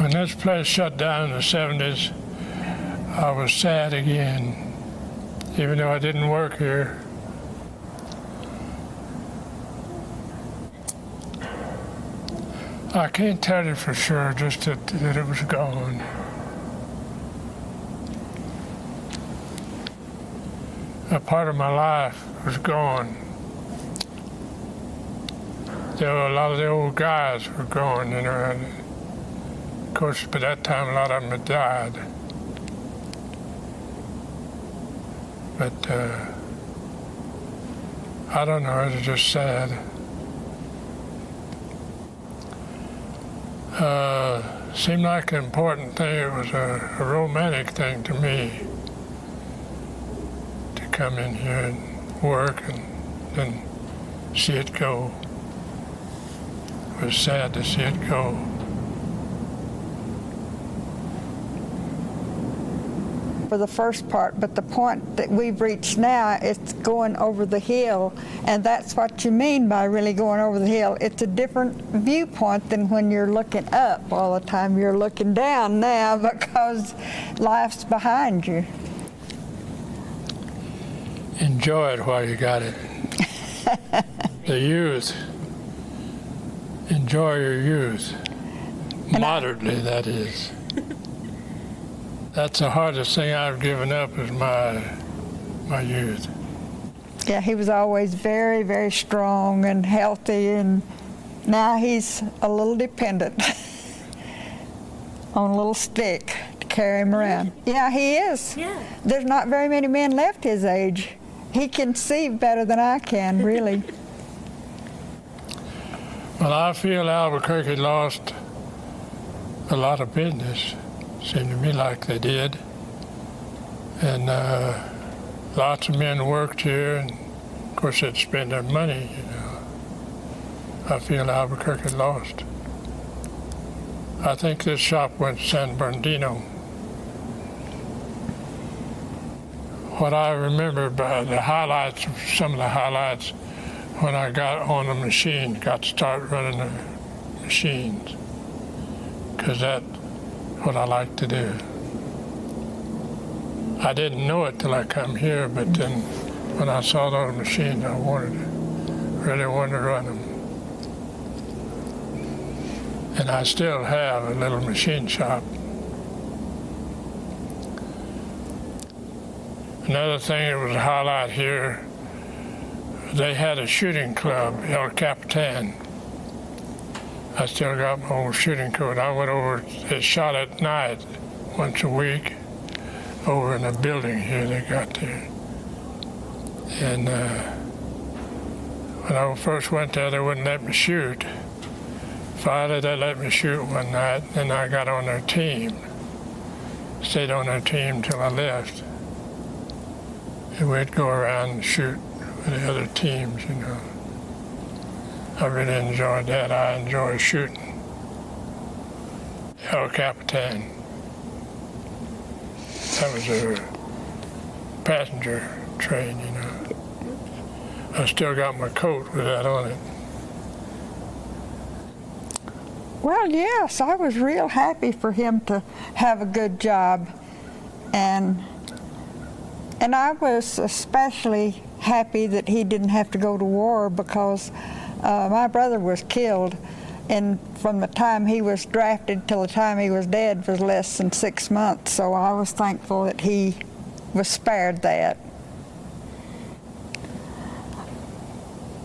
When this place shut down in the 70s, I was sad again, even though I didn't work here. I can't tell you for sure, just that it was gone. A part of my life was gone. There were a lot of the old guys were gone, you know. And of course, by that time, a lot of them had died. But I don't know, it was just sad. Seemed like an important thing. It was a romantic thing to me to come in here and work and then see it go. It was sad to see it go. For the first part, but the point that we've reached now, it's going over the hill, and that's what you mean by really going over the hill. It's a different viewpoint than when you're looking up all the time. You're looking down now because life's behind you. Enjoy it while you got it. The youth. Enjoy your youth. Moderately, that is. That's the hardest thing I've given up is my youth. Yeah, he was always very, very strong and healthy, and now he's a little dependent on a little stick to carry him around. Yeah, he is. Yeah. There's not very many men left his age. He can see better than I can, really. Well, I feel Albuquerque lost a lot of business. Seemed to me like they did. And lots of men worked here, and of course they'd spend their money, you know. I feel Albuquerque lost. I think this shop went San Bernardino. What I remember by the highlights, some of the highlights, when I got on the machine, got to start running the machines, because that's what I like to do. I didn't know it till I come here, but then when I saw those machines, I really wanted to run them. And I still have a little machine shop. Another thing that was a highlight here, they had a shooting club, El Capitan. I still got my old shooting coat. I went over, they shot at night once a week over in a building here they got there. And when I first went there, they wouldn't let me shoot. Finally, they let me shoot one night, and I got on their team. Stayed on their team till I left. And we'd go around and shoot with the other teams, you know. I really enjoyed that. I enjoy shooting. El Capitan. That was a passenger train, you know. I still got my coat with that on it. Well, yes, I was real happy for him to have a good job, and I was especially happy that he didn't have to go to war, because my brother was killed, and from the time he was drafted till the time he was dead was less than 6 months, so I was thankful that he was spared that.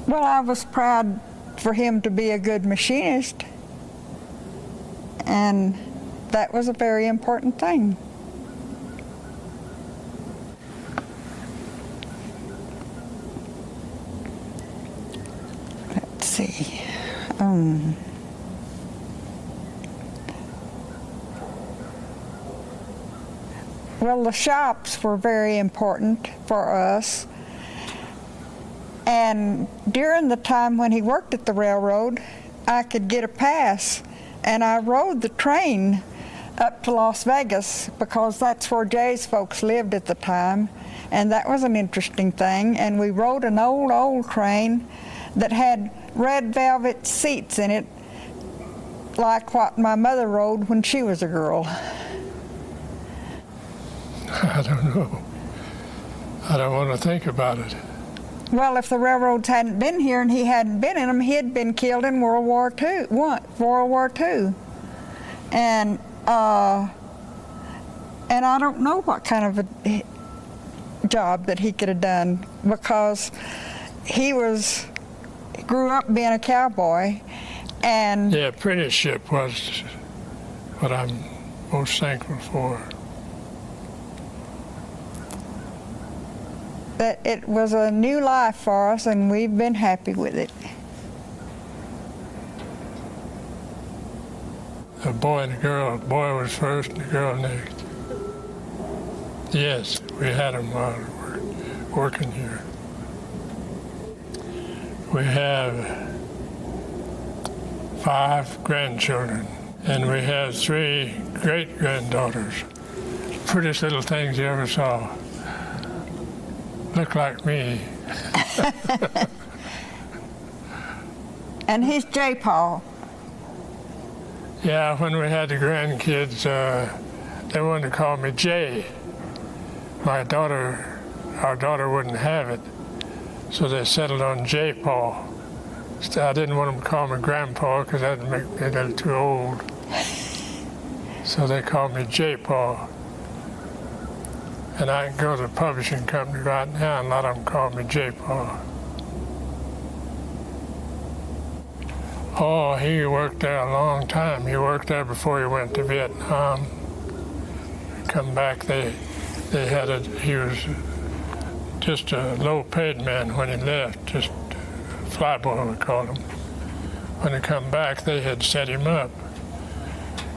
Well, I was proud for him to be a good machinist, and that was a very important thing. Let's see. Well, the shops were very important for us. And during the time when he worked at the railroad, I could get a pass, and I rode the train up to Las Vegas, because that's where Jay's folks lived at the time, and that was an interesting thing. And we rode an old train that had red velvet seats in it, like what my mother rode when she was a girl? I don't know. I don't want to think about it. Well, if the railroads hadn't been here and he hadn't been in them, he'd been killed in World War II. And I don't know what kind of a job that he could have done, because he grew up being a cowboy, and The apprenticeship was what I'm most thankful for. that it was a new life for us, and we've been happy with it. A boy and a girl. The boy was first and the girl next. Yes, we had them while we were working here. We have 5 grandchildren, and we have 3 great-granddaughters. Prettiest little things you ever saw. Look like me. And he's J. Paul. Yeah, when we had the grandkids, they wanted to call me Jay. Our daughter wouldn't have it, so they settled on J. Paul. I didn't want them to call me Grandpa because that'd make me a little too old. So they called me J. Paul. And I can go to the publishing company right now and a lot of them call me J. Paul. Oh, he worked there a long time. He worked there before he went to Vietnam. Come back, he was just a low-paid man when he left, just a flyboy, we called him. When he come back, they had set him up.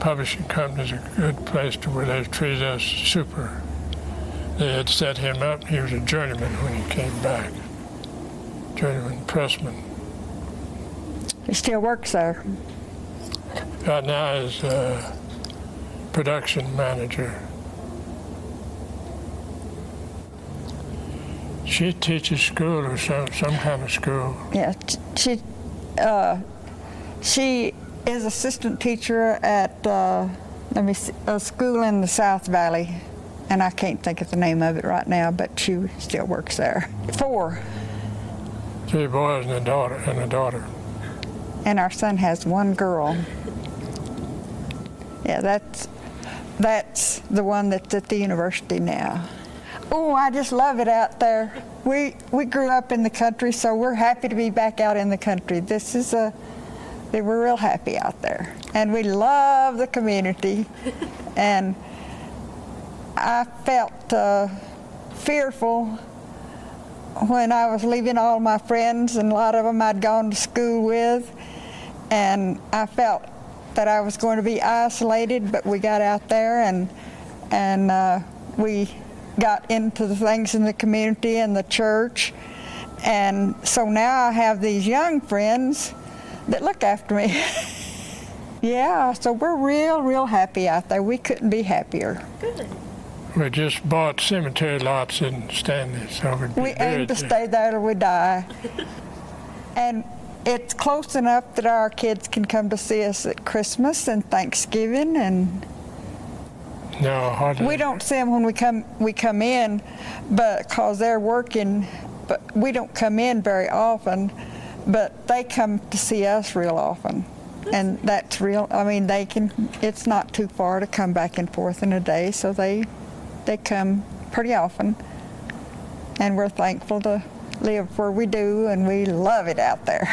Publishing company's a good place to where they treat us super. They had set him up. He was a journeyman when he came back. Journeyman pressman. He still works there. Right now he's a production manager. She teaches school or some kind of school. Yeah, she is assistant teacher at a school in the South Valley, and I can't think of the name of it right now, but she still works there. 4. 3 boys and a daughter. And our son has 1 girl. Yeah, that's the one that's at the university now. Oh, I just love it out there. We grew up in the country, so we're happy to be back out in the country. We're real happy out there. And we love the community. And I felt fearful when I was leaving all my friends, and a lot of them I'd gone to school with. And I felt that I was going to be isolated, but we got out there and we got into the things in the community and the church. And so now I have these young friends that look after me. Yeah, so we're real happy out there. We couldn't be happier. Good. We just bought cemetery lots in Stanley, so we aim to stay there till we die. And it's close enough that our kids can come to see us at Christmas and Thanksgiving, and No, hardly. we don't see them when we come in, but because they're working, but we don't come in very often, but they come to see us real often. And that's real. I mean, it's not too far to come back and forth in a day, so they come pretty often. And we're thankful to live where we do, and we love it out there.